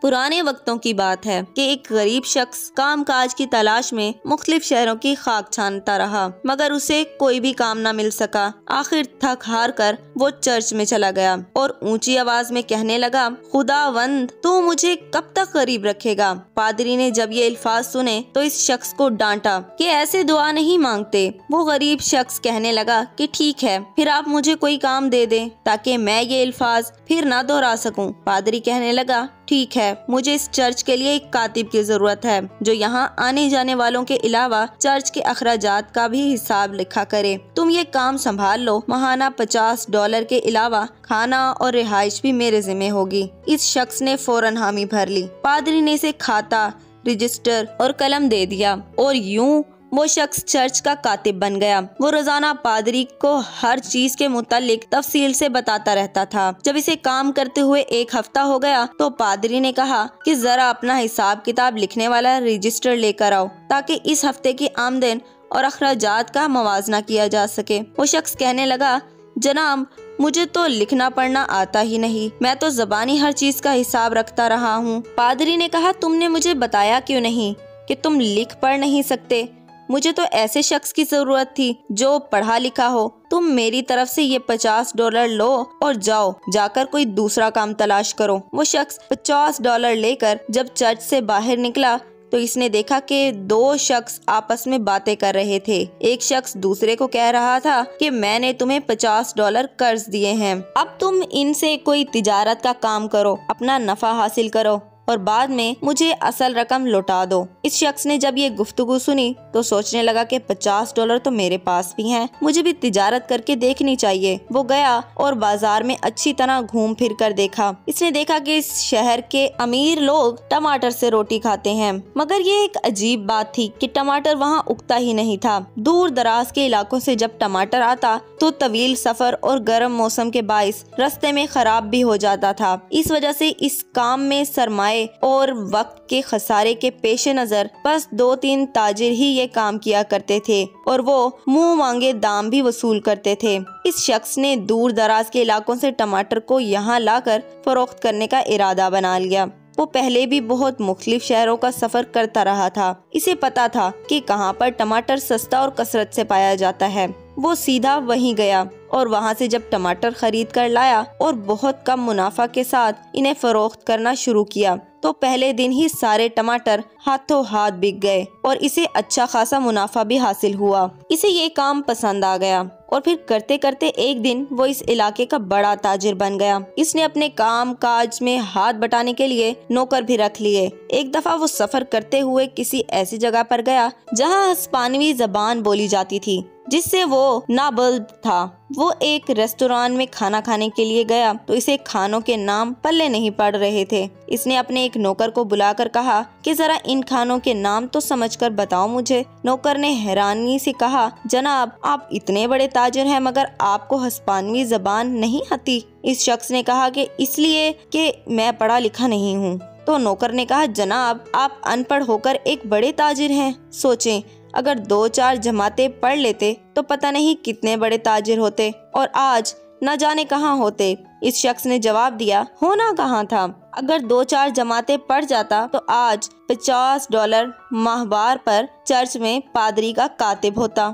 पुराने वक्तों की बात है कि एक गरीब शख्स कामकाज की तलाश में मुख्तलिफ शहरों की खाक छानता रहा, मगर उसे कोई भी काम न मिल सका। आखिर थक हार कर वो चर्च में चला गया और ऊंची आवाज में कहने लगा, खुदावंद तू मुझे कब तक गरीब रखेगा। पादरी ने जब ये अल्फाज सुने तो इस शख्स को डांटा कि ऐसे दुआ नहीं मांगते। वो गरीब शख्स कहने लगा कि ठीक है, फिर आप मुझे कोई काम दे दें ताकि मैं ये अल्फाज फिर ना दोहरा सकूं। पादरी कहने लगा, ठीक है, मुझे इस चर्च के लिए एक कातिब की जरूरत है जो यहाँ आने जाने वालों के अलावा चर्च के अखराजात का भी हिसाब लिखा करे। तुम ये काम संभाल लो। महाना $50 के अलावा खाना और रिहाइश भी मेरे जिम्मे होगी। इस शख्स ने फौरन हामी भर ली। पादरी ने इसे खाता, रजिस्टर और कलम दे दिया और यूं वो शख्स चर्च का कातिब बन गया। वो रोजाना पादरी को हर चीज के मुतालिक तफसील से बताता रहता था। जब इसे काम करते हुए एक हफ्ता हो गया तो पादरी ने कहा कि जरा अपना हिसाब किताब लिखने वाला रजिस्टर लेकर आओ ताकि इस हफ्ते की आमदन और अखराजात का मवाजना किया जा सके। वो शख्स कहने लगा, जनाब मुझे तो लिखना पढ़ना आता ही नहीं, मैं तो ज़बानी हर चीज का हिसाब रखता रहा हूँ। पादरी ने कहा, तुमने मुझे बताया क्यों नहीं कि तुम लिख पढ़ नहीं सकते। मुझे तो ऐसे शख्स की जरूरत थी जो पढ़ा लिखा हो। तुम मेरी तरफ से ये $50 लो और जाओ, जाकर कोई दूसरा काम तलाश करो। वो शख्स $50 लेकर जब चर्च से बाहर निकला तो इसने देखा कि दो शख्स आपस में बातें कर रहे थे। एक शख्स दूसरे को कह रहा था कि मैंने तुम्हें $50 कर्ज दिए हैं, अब तुम इनसे कोई तिजारत का काम करो, अपना नफा हासिल करो और बाद में मुझे असल रकम लौटा दो। इस शख्स ने जब ये गुफ्तगू सुनी तो सोचने लगा कि $50 तो मेरे पास भी हैं, मुझे भी तिजारत करके देखनी चाहिए। वो गया और बाजार में अच्छी तरह घूम फिर कर देखा। इसने देखा कि इस शहर के अमीर लोग टमाटर से रोटी खाते हैं, मगर ये एक अजीब बात थी कि टमाटर वहाँ उगता ही नहीं था। दूर दराज के इलाकों से जब टमाटर आता तो तवील सफर और गर्म मौसम के बाइस रास्ते में खराब भी हो जाता था। इस वजह से इस काम में सरमाए और वक्त के खसारे के पेश नजर बस 2-3 ताजिर ही ये काम किया करते थे और वो मुंह मांगे दाम भी वसूल करते थे। इस शख्स ने दूर दराज के इलाकों से टमाटर को यहाँ लाकर फरोख्त करने का इरादा बना लिया। वो पहले भी बहुत मुख्तलिफ शहरों का सफर करता रहा था। इसे पता था कि कहाँ पर टमाटर सस्ता और कसरत से पाया जाता है। वो सीधा वहीं गया और वहाँ से जब टमाटर खरीद कर लाया और बहुत कम मुनाफा के साथ इन्हें फरोख्त करना शुरू किया तो पहले दिन ही सारे टमाटर हाथों हाथ बिक गए और इसे अच्छा खासा मुनाफा भी हासिल हुआ। इसे ये काम पसंद आ गया और फिर करते करते एक दिन वो इस इलाके का बड़ा ताजिर बन गया। इसने अपने काम काज में हाथ बटाने के लिए नौकर भी रख लिए। एक दफा वो सफर करते हुए किसी ऐसी जगह पर गया जहाँ हिस्पानवी जबान बोली जाती थी, जिससे वो नाबल्द था। वो एक रेस्टोरेंट में खाना खाने के लिए गया तो इसे खानों के नाम पल्ले नहीं पड़ रहे थे। इसने अपने एक नौकर को बुलाकर कहा कि जरा इन खानों के नाम तो समझकर बताओ मुझे। नौकर ने हैरानी से कहा, जनाब आप इतने बड़े ताजिर हैं मगर आपको हिस्पानवी जबान नहीं आती। इस शख्स ने कहा कि इसलिए कि मैं पढ़ा लिखा नहीं हूँ। तो नौकर ने कहा, जनाब आप अनपढ़ होकर एक बड़े ताजिर हैं, सोचें अगर 2-4 जमातें पढ़ लेते तो पता नहीं कितने बड़े ताजिर होते और आज न जाने कहाँ होते। इस शख्स ने जवाब दिया, होना कहाँ था, अगर 2-4 जमातें पढ़ जाता तो आज $50 माहवार पर चर्च में पादरी का कातिब होता।